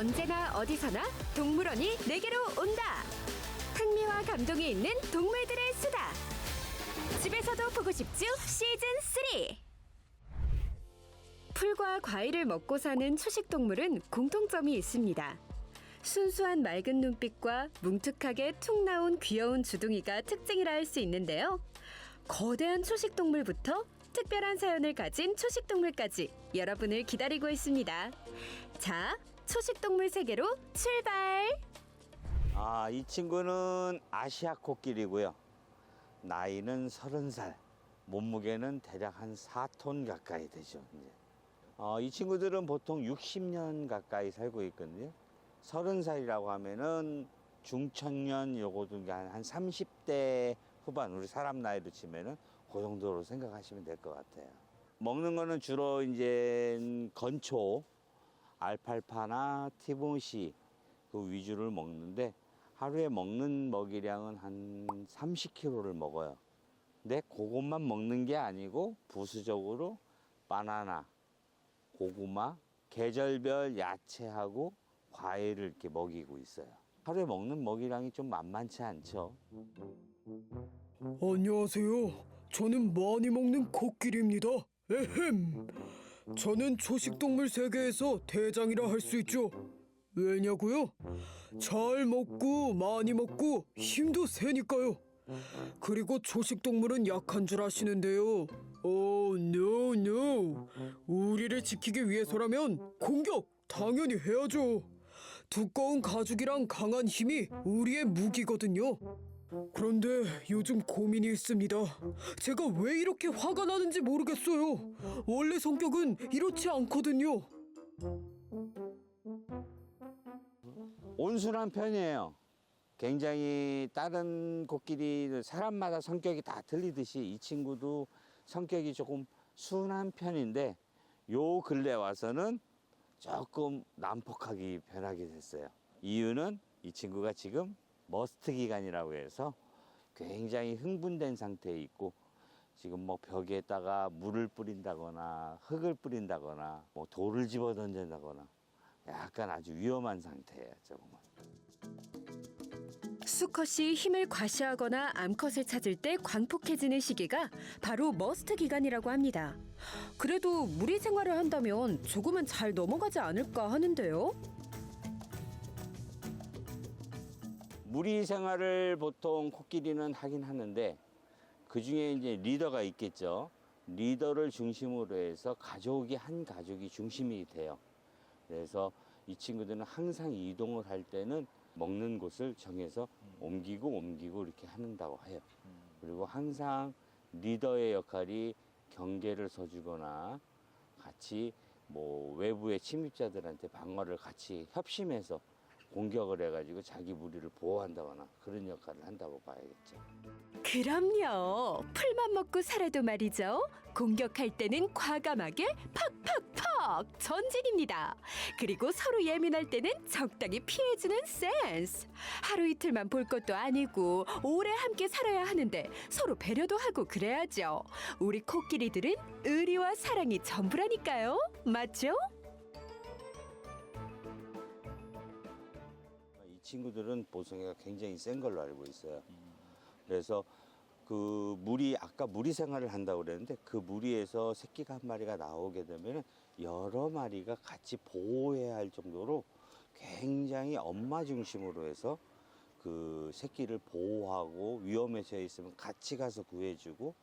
언제나 어디서나 동물원이 내게로 온다. 흥미와 감동이 있는 동물들의 수다. 집에서도 보고 싶죠? 시즌 3. 풀과 과일을 먹고 사는 초식동물은 공통점이 있습니다. 순수한 맑은 눈빛과 뭉툭하게 툭 나온 귀여운 주둥이가 특징이라 할 수 있는데요. 거대한 초식동물부터 특별한 사연을 가진 초식동물까지 여러분을 기다리고 있습니다. 자, 초식동물 세계로 출발! 이 친구는 아시아 코끼리고요. 나이는 30살, 몸무게는 대략 한 4톤 가까이 되죠. 이제. 이 친구들은 보통 60년 가까이 살고 있거든요. 30살이라고 하면은 중청년 요거도 한 30대 후반, 우리 사람 나이로 치면은 그 정도로 생각하시면 될 것 같아요. 먹는 거는 주로 이제 건초, 알팔파나 티모시 그 위주를 먹는데 하루에 먹는 먹이량은 한 30kg를 먹어요. 근데 그것만 먹는 게 아니고 부수적으로 바나나, 고구마, 계절별 야채하고 과일을 이렇게 먹이고 있어요. 하루에 먹는 먹이량이 좀 만만치 않죠. 안녕하세요. 저는 많이 먹는 코끼리입니다. 에헴. 저는 초식동물 세계에서 대장이라 할 수 있죠. 왜냐고요? 잘 먹고 많이 먹고 힘도 세니까요. 그리고 초식동물은 약한 줄 아시는데요. no, no. 우리를 지키기 위해서라면 공격 당연히 해야죠. 두꺼운 가죽이랑 강한 힘이 우리의 무기거든요. 그런데 요즘 고민이 있습니다. 제가 왜 이렇게 화가 나는지 모르겠어요. 원래 성격은 이렇지 않거든요. 온순한 편이에요. 굉장히 다른 코끼리 사람마다 성격이 다 틀리듯이 이 친구도 성격이 조금 순한 편인데 요 근래 와서는 조금 난폭하게 변하게 됐어요. 이유는 이 친구가 지금 머스트 기간이라고 해서 굉장히 흥분된 상태에 있고 지금 뭐 벽에다가 물을 뿌린다거나 흙을 뿌린다거나 뭐 돌을 집어 던진다거나 약간 아주 위험한 상태예요, 조금은. 수컷이 힘을 과시하거나 암컷을 찾을 때 광폭해지는 시기가 바로 머스트 기간이라고 합니다. 그래도 무리 생활을 한다면 조금은 잘 넘어가지 않을까 하는데요. 무리 생활을 보통 코끼리는 하긴 하는데 그 중에 이제 리더가 있겠죠. 리더를 중심으로 해서 한 가족이 중심이 돼요. 그래서 이 친구들은 항상 이동을 할 때는 먹는 곳을 정해서 옮기고 이렇게 한다고 해요. 그리고 항상 리더의 역할이 경계를 서주거나 같이 뭐 외부의 침입자들한테 방어를 같이 협심해서 공격을 해가지고 자기 무리를 보호한다거나 그런 역할을 한다고 봐야겠죠. 그럼요. 풀만 먹고 살아도 말이죠. 공격할 때는 과감하게 팍팍팍 전진입니다. 그리고 서로 예민할 때는 적당히 피해주는 센스. 하루 이틀만 볼 것도 아니고 오래 함께 살아야 하는데 서로 배려도 하고 그래야죠. 우리 코끼리들은 의리와 사랑이 전부라니까요. 맞죠? 이 친구들은 보성애가 굉장히 센 걸로 알고 있어요. 그래서 그 아까 무리 생활을 한다고 그랬는데 그 무리에서 새끼가 한 마리가 나오게 되면 여러 마리가 같이 보호해야 할 정도로 굉장히 엄마 중심으로 해서 그 새끼를 보호하고 위험에 처해 있으면 같이 가서 구해주고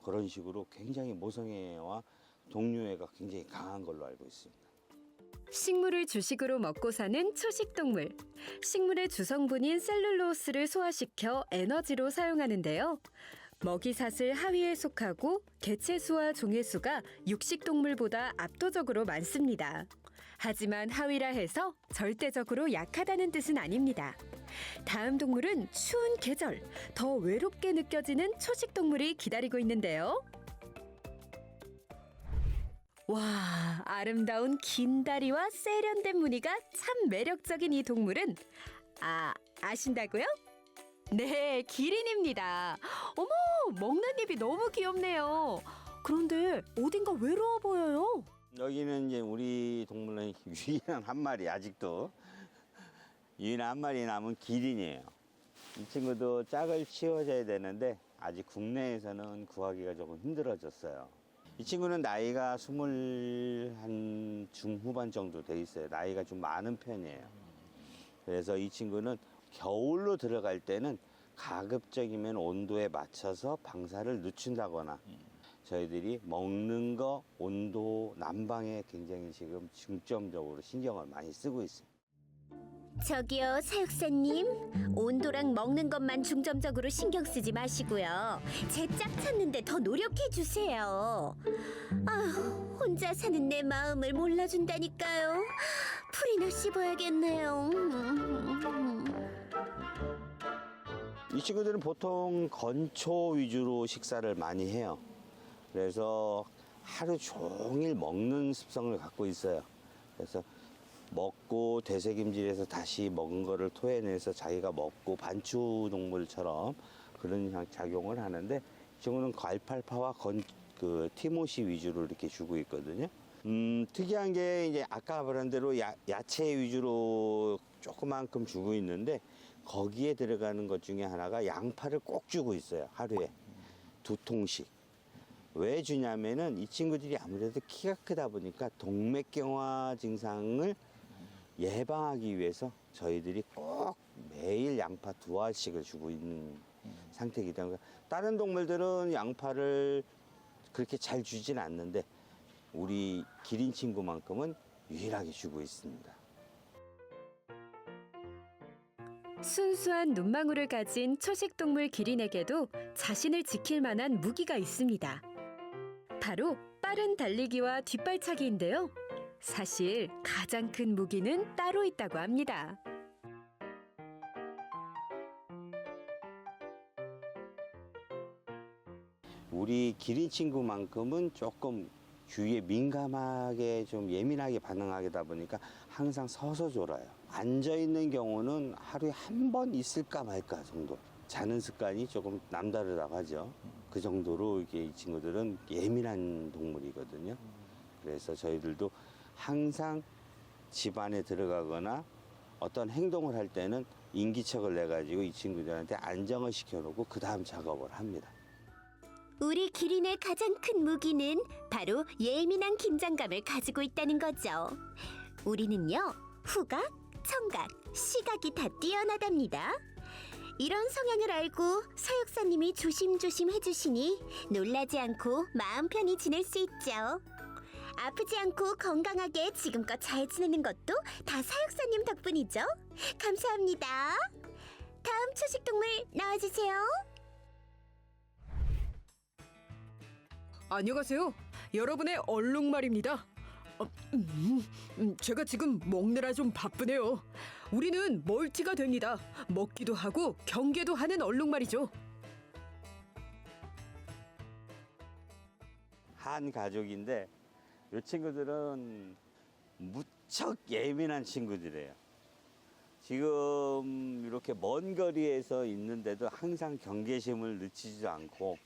그런 식으로 굉장히 모성애와 동료애가 굉장히 강한 걸로 알고 있습니다. 식물을 주식으로 먹고 사는 초식동물. 식물의 주성분인 셀룰로스를 소화시켜 에너지로 사용하는데요. 먹이사슬 하위에 속하고 개체수와 종의수가 육식동물보다 압도적으로 많습니다. 하지만 하위라 해서 절대적으로 약하다는 뜻은 아닙니다. 다음 동물은 추운 계절, 더 외롭게 느껴지는 초식동물이 기다리고 있는데요. 와, 아름다운 긴 다리와 세련된 무늬가 참 매력적인 이 동물은 아신다고요? 네, 기린입니다. 어머, 먹는 입이 너무 귀엽네요. 그런데 어딘가 외로워 보여요. 여기는 이제 우리 동물원 유일한 한 마리, 아직도 유일한 한 마리 남은 기린이에요. 이 친구도 짝을 치워줘야 되는데 아직 국내에서는 구하기가 조금 힘들어졌어요. 이 친구는 나이가 20한 중후반 정도 돼 있어요. 나이가 좀 많은 편이에요. 그래서 이 친구는 겨울로 들어갈 때는 가급적이면 온도에 맞춰서 방사를 늦춘다거나 저희들이 먹는 거 온도 난방에 굉장히 지금 중점적으로 신경을 많이 쓰고 있어요. 저기요, 사육사님. 온도랑 먹는 것만 중점적으로 신경 쓰지 마시고요. 제 짝 찾는데 더 노력해 주세요. 아휴, 혼자 사는 내 마음을 몰라준다니까요. 풀이나 씹어야겠네요. 이 친구들은 보통 건초 위주로 식사를 많이 해요. 그래서 하루 종일 먹는 습성을 갖고 있어요. 그래서 먹고 되새김질해서 다시 먹은 거를 토해내서 자기가 먹고 반추 동물처럼 그런 작용을 하는데 이 친구는 알팔파와 티모시 위주로 이렇게 주고 있거든요. 특이한 게 이제 아까 말한 대로 야채 위주로 조그만큼 주고 있는데 거기에 들어가는 것 중에 하나가 양파를 꼭 주고 있어요. 하루에 2통씩. 왜 주냐면은 이 친구들이 아무래도 키가 크다 보니까 동맥경화 증상을 예방하기 위해서 저희들이 꼭 매일 양파 2알씩을 주고 있는 상태이기 때문에 다른 동물들은 양파를 그렇게 잘 주진 않는데 우리 기린 친구만큼은 유일하게 주고 있습니다. 순수한 눈망울을 가진 초식동물 기린에게도 자신을 지킬 만한 무기가 있습니다. 바로 빠른 달리기와 뒷발차기인데요. 사실 가장 큰 무기는 따로 있다고 합니다. 우리 기린 친구만큼은 조금 주위에 민감하게 좀 예민하게 반응하다 보니까 항상 서서 졸아요. 앉아있는 경우는 하루에 한 번 있을까 말까 정도. 자는 습관이 조금 남다르다고 하죠. 그 정도로 이게 이 친구들은 예민한 동물이거든요. 그래서 저희들도 항상 집 안에 들어가거나 어떤 행동을 할 때는 인기척을 내가지고 이 친구들한테 안정을 시켜놓고 그 다음 작업을 합니다. 우리 기린의 가장 큰 무기는 바로 예민한 긴장감을 가지고 있다는 거죠. 우리는요, 후각, 청각, 시각이 다 뛰어나답니다. 이런 성향을 알고 사육사님이 조심조심 해주시니 놀라지 않고 마음 편히 지낼 수 있죠. 아프지 않고 건강하게 지금껏 잘 지내는 것도 다 사육사님 덕분이죠. 감사합니다. 다음 초식동물 나와주세요. 안녕하세요. 여러분의 얼룩말입니다. 제가 지금 먹느라 좀 바쁘네요. 우리는 멀티가 됩니다. 먹기도 하고 경계도 하는 얼룩말이죠. 한 가족인데 이 친구들은 무척 예민한 친구들이에요. 지금 이렇게 먼 거리에서 있는데도 항상 경계심을 늦추지 않고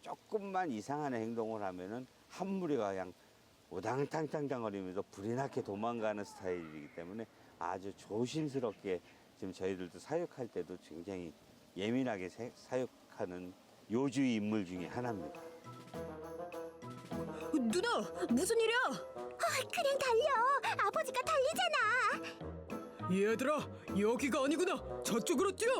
조금만 이상한 행동을 하면은 한 무리가 그냥 우당탕탕탕 거리면서 불이 나게 도망가는 스타일이기 때문에 아주 조심스럽게 지금 저희들도 사육할 때도 굉장히 예민하게 사육하는 요주의 인물 중에 하나입니다. 누나, 무슨 일이야? 그냥 달려. 아버지가 달리잖아. 얘들아, 여기가 아니구나. 저쪽으로 뛰어.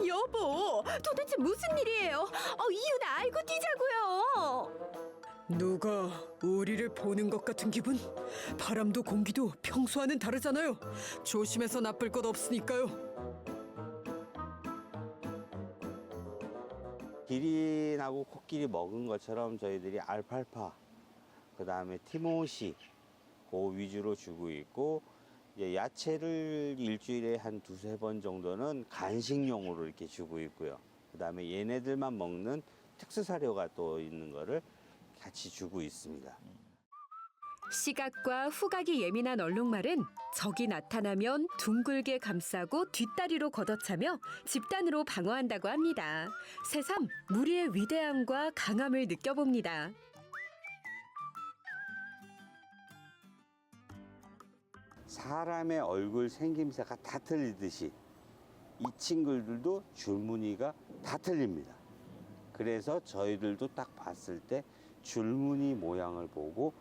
여보, 도대체 무슨 일이에요? 이유는 알고 뛰자고요. 누가 우리를 보는 것 같은 기분? 바람도 공기도 평소와는 다르잖아요. 조심해서 나쁠 것 없으니까요. 기린하고 코끼리 먹은 것처럼 저희들이 알팔파, 그 다음에 티모시 그 위주로 주고 있고 이제 야채를 일주일에 한 2-3번 정도는 간식용으로 이렇게 주고 있고요. 그 다음에 얘네들만 먹는 특수 사료가 또 있는 거를 같이 주고 있습니다. 시각과 후각이 예민한 얼룩말은 적이 나타나면 둥글게 감싸고 뒷다리로 걷어차며 집단으로 방어한다고 합니다. 새삼 무리의 위대함과 강함을 느껴봅니다. 사람의 얼굴 생김새가 다 틀리듯이 이 친구들도 줄무늬가 다 틀립니다. 그래서 저희들도 딱 봤을 때 줄무늬 모양을 보고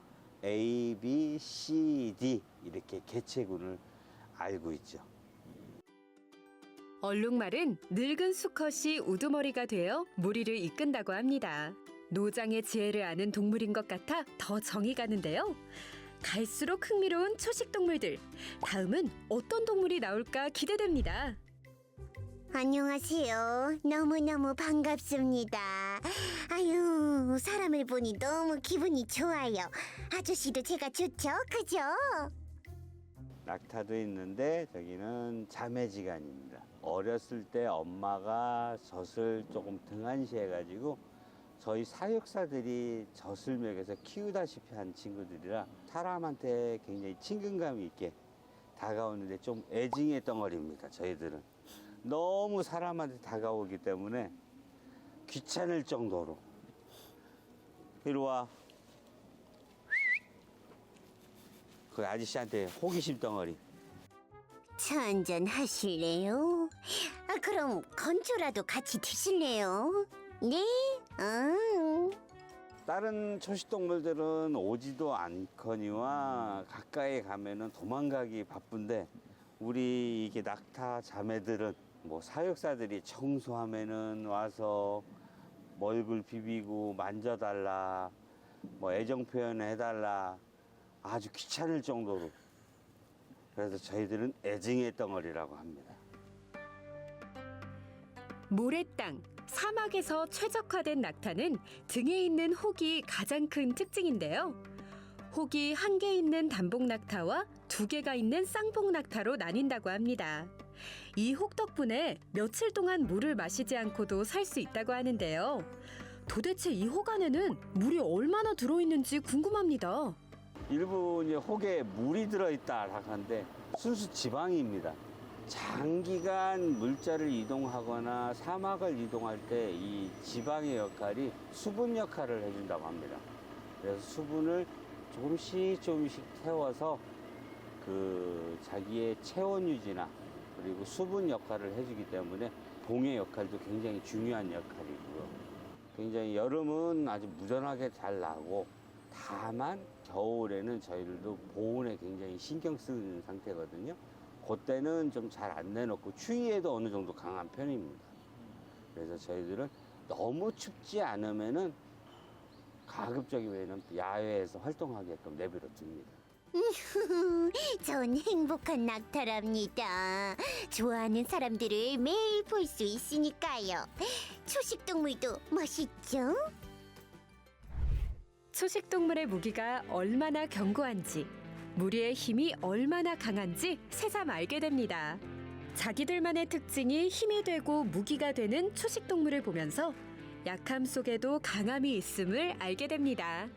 A, B, C, D 이렇게 개체군을 알고 있죠. 얼룩말은 늙은 수컷이 우두머리가 되어 무리를 이끈다고 합니다. 노장의 지혜를 아는 동물인 것 같아 더 정이 가는데요. 갈수록 흥미로운 초식 동물들. 다음은 어떤 동물이 나올까 기대됩니다. 안녕하세요. 너무너무 반갑습니다. 아유, 사람을 보니 너무 기분이 좋아요. 아저씨도 제가 좋죠? 그죠? 낙타도 있는데 저기는 자매지간입니다. 어렸을 때 엄마가 젖을 조금 등한시해가지고 저희 사육사들이 젖을 먹여서 키우다시피 한 친구들이라 사람한테 굉장히 친근감 있게 다가오는데 좀 애증의 덩어리입니다. 저희들은 너무 사람한테 다가오기 때문에 귀찮을 정도로. 이리 와. 그 아저씨한테 호기심 덩어리. 차 한잔 하실래요? 아, 그럼 건초라도 같이 드실래요? 네? 다른 초식동물들은 오지도 않거니와 가까이 가면은 도망가기 바쁜데 우리 이게 낙타 자매들은 뭐 사육사들이 청소하면은 와서 뭐 얼굴 비비고 만져달라, 뭐 애정 표현 해달라 아주 귀찮을 정도로. 그래서 저희들은 애증의 덩어리라고 합니다. 모래땅, 사막에서 최적화된 낙타는 등에 있는 혹이 가장 큰 특징인데요. 혹이 한 개 있는 단복 낙타와 두 개가 있는 쌍복 낙타로 나뉜다고 합니다. 이 혹 덕분에 며칠 동안 물을 마시지 않고도 살 수 있다고 하는데요. 도대체 이 혹 안에는 물이 얼마나 들어있는지 궁금합니다. 일부 이제 혹에 물이 들어있다라고 하는데 순수 지방입니다. 장기간 물자를 이동하거나 사막을 이동할 때 이 지방의 역할이 수분 역할을 해준다고 합니다. 그래서 수분을 조금씩 태워서 그 자기의 체온 유지나 그리고 수분 역할을 해주기 때문에 봉의 역할도 굉장히 중요한 역할이고요. 굉장히 여름은 아주 무던하게 잘 나고 다만 겨울에는 저희들도 보온에 굉장히 신경 쓰는 상태거든요. 그때는 좀 잘 안 내놓고 추위에도 어느 정도 강한 편입니다. 그래서 저희들은 너무 춥지 않으면은 가급적이면은 야외에서 활동하게끔 내버려 둡니다. 전 행복한 낙타랍니다. 좋아하는 사람들을 매일 볼 수 있으니까요. 초식동물도 멋있죠? 초식동물의 무기가 얼마나 견고한지, 무리의 힘이 얼마나 강한지 새삼 알게 됩니다. 자기들만의 특징이 힘이 되고 무기가 되는 초식동물을 보면서 약함 속에도 강함이 있음을 알게 됩니다.